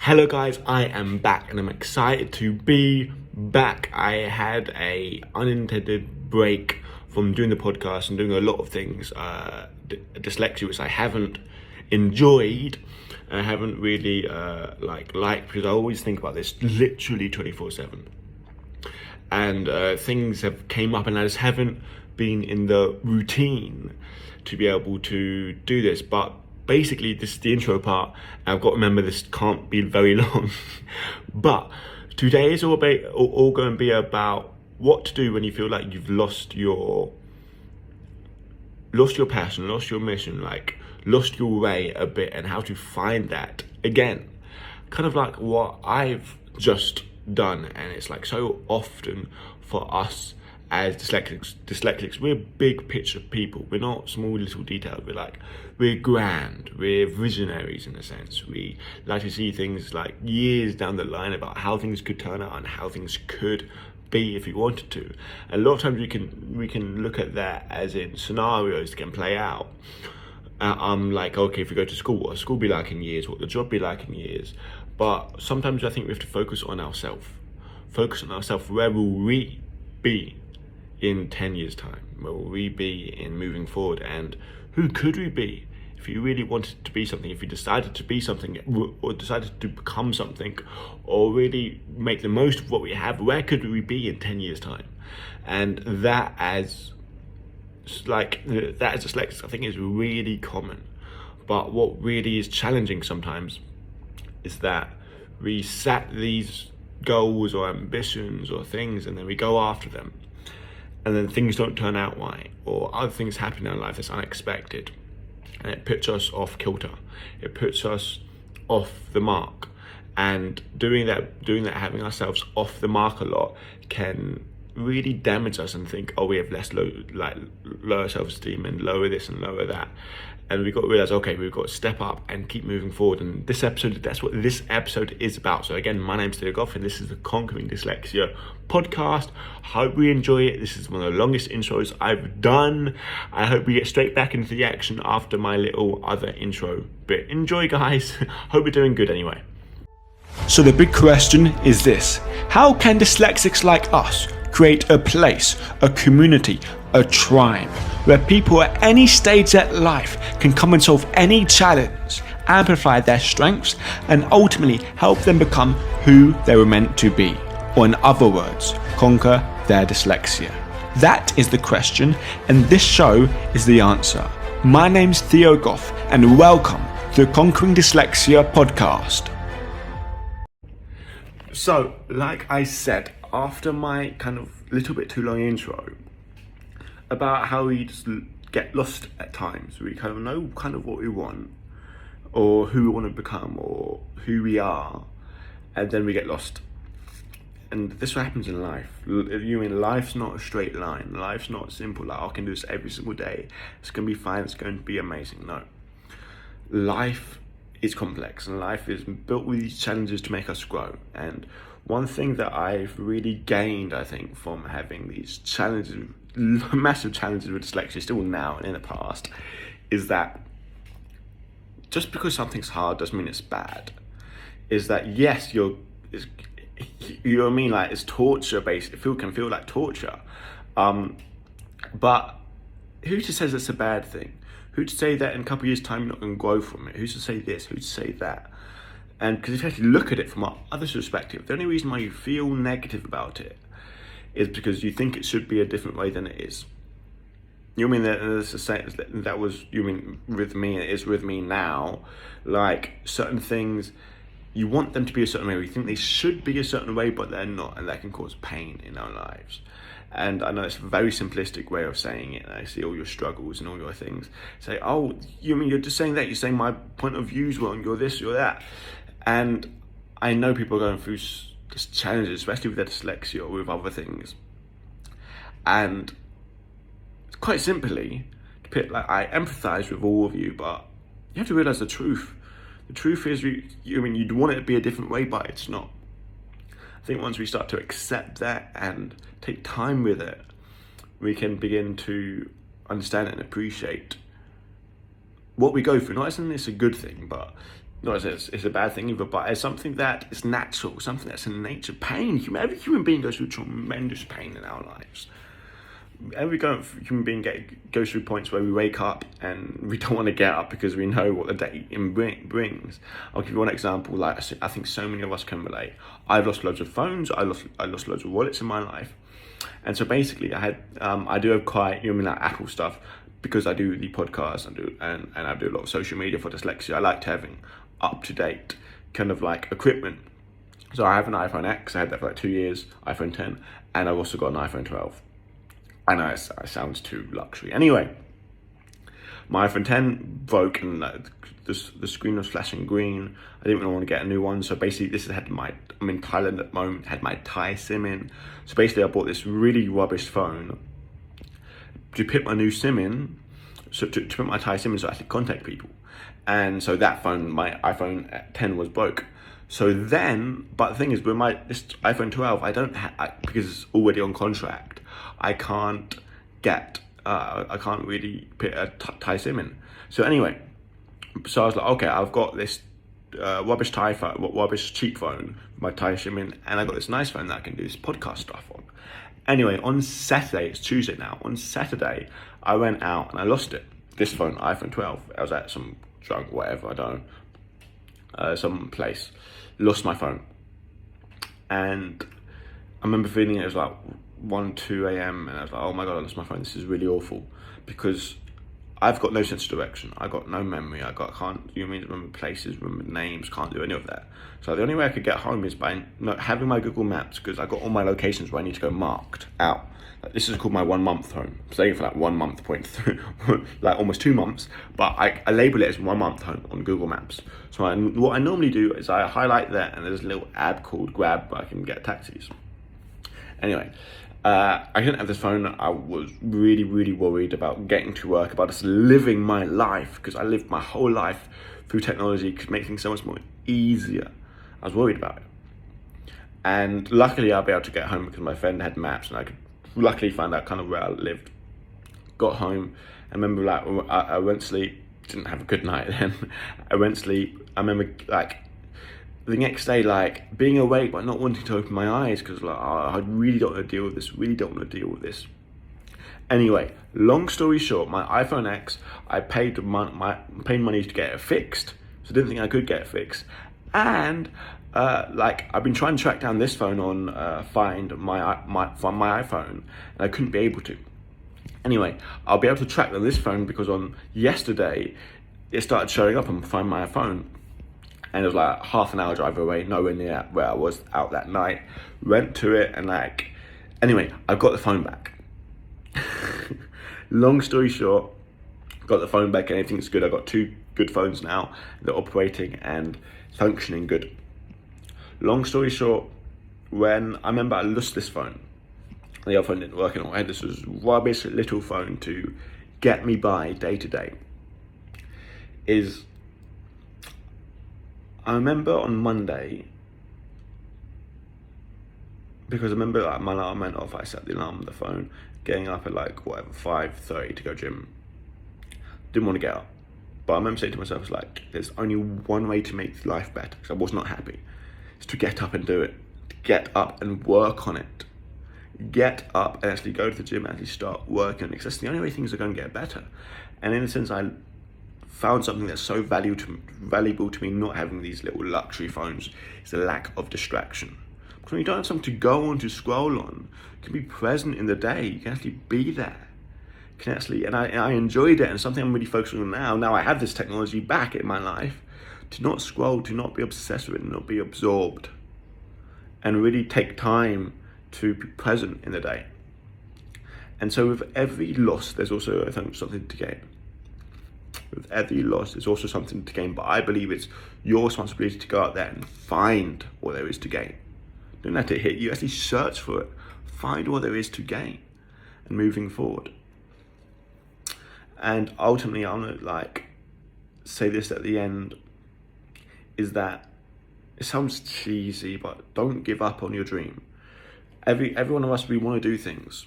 Hello guys, I am back and I'm excited to be back. I had a unintended break from doing the podcast and doing a lot of things, dyslexia, which I haven't enjoyed. I haven't really liked because I always think about this literally 24/7. And things have came up and I just haven't been in the routine to be able to do this. But basically, this is the intro part. I've got to remember this can't be very long. But today is all going to be about what to do when you feel like you've lost your passion, lost your mission, like lost your way a bit, and how to find that again. Kind of like what I've just done, and it's like so often for us as dyslexics, we're big picture people. We're not small little details. We're grand. We're visionaries in a sense. We like to see things like years down the line about how things could turn out and how things could be if we wanted to. And a lot of times we can look at that as in scenarios that can play out. I'm like, okay, if we go to school, what will school be like in years? What will the job be like in years? But sometimes I think we have to focus on ourselves. Focus on ourselves. Where will we be in 10 years' time? Where will we be in moving forward? And who could we be if you really wanted to be something? If you decided to be something or decided to become something or really make the most of what we have, where could we be in 10 years' time? And that as dyslexic, I think is really common. But what really is challenging sometimes is that we set these goals or ambitions or things and then we go after them and then things don't turn out right, or other things happen in our life that's unexpected, and it puts us off kilter. It puts us off the mark, and doing that, having ourselves off the mark a lot can really damage us and think, oh, we have lower self-esteem and lower this and lower that. And we've got to realize, okay, we've got to step up and keep moving forward. And that's what this episode is about. So again, my name's Theo Goff and this is the Conquering Dyslexia podcast. Hope we enjoy it. This is one of the longest intros I've done. I hope we get straight back into the action after my little other intro bit. Enjoy, guys. Hope you're doing good anyway. So the big question is this: how can dyslexics like us create a place, a community, a tribe, where people at any stage of life can come and solve any challenge, amplify their strengths, and ultimately help them become who they were meant to be, or in other words, conquer their dyslexia? That is the question, and this show is the answer. My name's Theo Goff, and welcome to the Conquering Dyslexia podcast. So, like I said, after my kind of little bit too long intro about how we just get lost at times, we kind of know kind of what we want or who we want to become or who we are, and then we get lost. And this happens in life. You mean life's not a straight line. Life's not simple, like I can do this every single day, it's going to be fine, it's going to be amazing. No. Life is complex and life is built with these challenges to make us grow. And one thing that I've really gained, I think, from having these challenges, massive challenges with dyslexia, still now and in the past, is that just because something's hard doesn't mean it's bad. Is that yes, you know what I mean? Like, it's torture based. It can feel like torture. But who to says it's a bad thing? Who's to say that in a couple of years' time you're not going to grow from it? Who's to say this? Who's to say that? And because if you actually look at it from others' perspective, the only reason why you feel negative about it is because you think it should be a different way than it is. You mean that was you mean with me, and it is with me now. Like, certain things, you want them to be a certain way, or you think they should be a certain way, but they're not, and that can cause pain in our lives. And I know it's a very simplistic way of saying it, and I see all your struggles and all your things. Say, oh, you mean you're just saying that? You're saying my point of view is wrong, you're this, you're that. And I know people are going through just challenges, especially with their dyslexia or with other things. And quite simply, I empathize with all of you, but you have to realize the truth. The truth is, you'd want it to be a different way, but it's not. I think once we start to accept that and take time with it, we can begin to understand and appreciate what we go through. Not as in it's a good thing, but not as it's a bad thing either, but as something that is natural, something that's in nature. Pain, every human being goes through tremendous pain in our lives. Every human being goes through points where we wake up and we don't want to get up because we know what the day brings. I'll give you one example. Like I think so many of us can relate. I've lost loads of phones. I lost loads of wallets in my life, and so basically I do have quite like Apple stuff because I do the podcast and I do a lot of social media for dyslexia. I liked having up to date kind of like equipment. So I have an iPhone X. I had that for like 2 years. iPhone 10, and I've also got an iPhone 12. I know it sounds too luxury. Anyway, my iPhone 10 broke and the screen was flashing green. I didn't really want to get a new one. So basically I'm in Thailand at the moment, had my Thai SIM in. So basically I bought this really rubbish phone to put my new SIM in, so to put my Thai SIM in so I could contact people. And so that phone, my iPhone 10 was broke. So then, but the thing is, with this iPhone 12, because it's already on contract, I can't really put a Thai SIM in. So anyway, so I was like, okay, I've got this rubbish cheap phone, my Thai SIM in, and I got this nice phone that I can do this podcast stuff on. Anyway, on Saturday, it's Tuesday now, on Saturday, I went out and I lost it. This phone, iPhone 12, I was at some drunk, whatever, I don't know, some place, lost my phone. And I remember feeling it was like 2 a.m. and I was like, oh my God, I lost my phone. This is really awful because I've got no sense of direction. I got no memory. Can't remember places, remember names, can't do any of that. So the only way I could get home is by not having my Google Maps, because I got all my locations where I need to go marked out. Like, this is called my 1 month home. I'm staying for like 1 month point through, like almost 2 months, but I label it as 1 month home on Google Maps. So what I normally do is I highlight that, and there's a little app called Grab where I can get taxis. Anyway, I didn't have this phone. I was really, really worried about getting to work, about just living my life, because I lived my whole life through technology, could make things so much more easier. I was worried about it. And luckily I'll be able to get home because my friend had maps and I could luckily find out kind of where I lived. Got home, I remember like I went to sleep, didn't have a good night then. I went to sleep, I remember like the next day, like being awake but not wanting to open my eyes because like, I really don't want to deal with this. Anyway, long story short, my iPhone X, I paid money to get it fixed, so I didn't think I could get it fixed. And I've been trying to track down this phone on Find my iPhone, and I couldn't be able to. Anyway, I'll be able to track down this phone because on yesterday, it started showing up on Find My phone. And it was like half an hour drive away, nowhere near where I was out that night. Went to it and anyway, I got the phone back. Long story short, got the phone back and everything's good. I've got 2 good phones now. They're operating and functioning good. Long story short, when I remember I lost this phone, the other phone didn't work anymore. I had this rubbish little phone to get me by day to day. I remember on Monday, because I remember like my alarm went off, I set the alarm on the phone, getting up at 5:30 to go gym. Didn't want to get up. But I remember saying to myself, it's like, there's only one way to make life better, because I was not happy. It's to get up and do it. To get up and work on it. Get up and actually go to the gym and actually start working on it, because that's the only way things are going to get better. And in a sense, I found something that's so valuable to me not having these little luxury phones is the lack of distraction. Because when you don't have something to go on, to scroll on, you can be present in the day, you can actually be there. And I enjoyed it, and something I'm really focusing on now. Now I have this technology back in my life, to not scroll, to not be obsessed with it, not be absorbed, and really take time to be present in the day. And so with every loss, there's also, I think, something to gain. With every loss, there's also something to gain, but I believe it's your responsibility to go out there and find what there is to gain. Don't let it hit you, actually search for it. Find what there is to gain, and moving forward. And ultimately, I want to say this at the end, is that it sounds cheesy, but don't give up on your dream. Every one of us, we want to do things.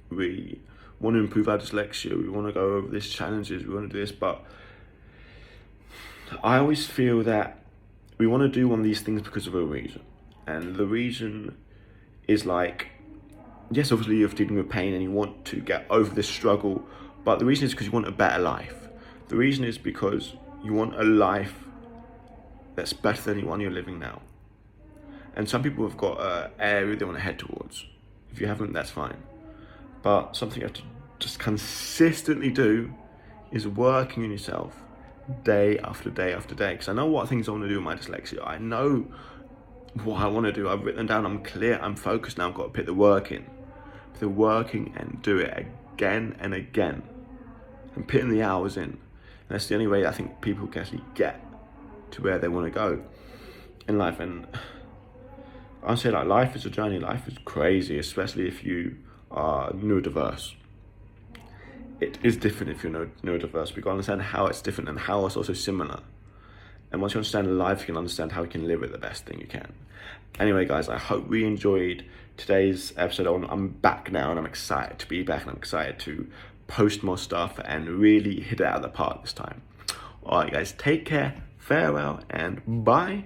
We want to improve our dyslexia. We want to go over these challenges. We want to do this, but I always feel that we want to do one of these things because of a reason. And the reason is like, yes, obviously you're dealing with pain and you want to get over this struggle, but the reason is because you want a better life. The reason is because you want a life that's better than the one you're living now. And some people have got an area they want to head towards. If you haven't, that's fine. But something you have to just consistently do is working on yourself day after day after day. Because I know what things I want to do with my dyslexia. I know what I want to do. I've written them down. I'm clear. I'm focused now. I've got to put the work in. Put the work in and do it again and again. And putting the hours in. And that's the only way I think people can actually get to where they want to go in life. And I say, like, life is a journey. Life is crazy, especially if you are neurodiverse. It is different if you're neurodiverse. We've got to understand how it's different and how it's also similar. And once you understand life, you can understand how you can live it the best thing you can. Anyway, guys, I hope we enjoyed today's episode. I'm back now and I'm excited to be back, and I'm excited to post more stuff and really hit it out of the park this time. All right, guys, take care, farewell, and bye.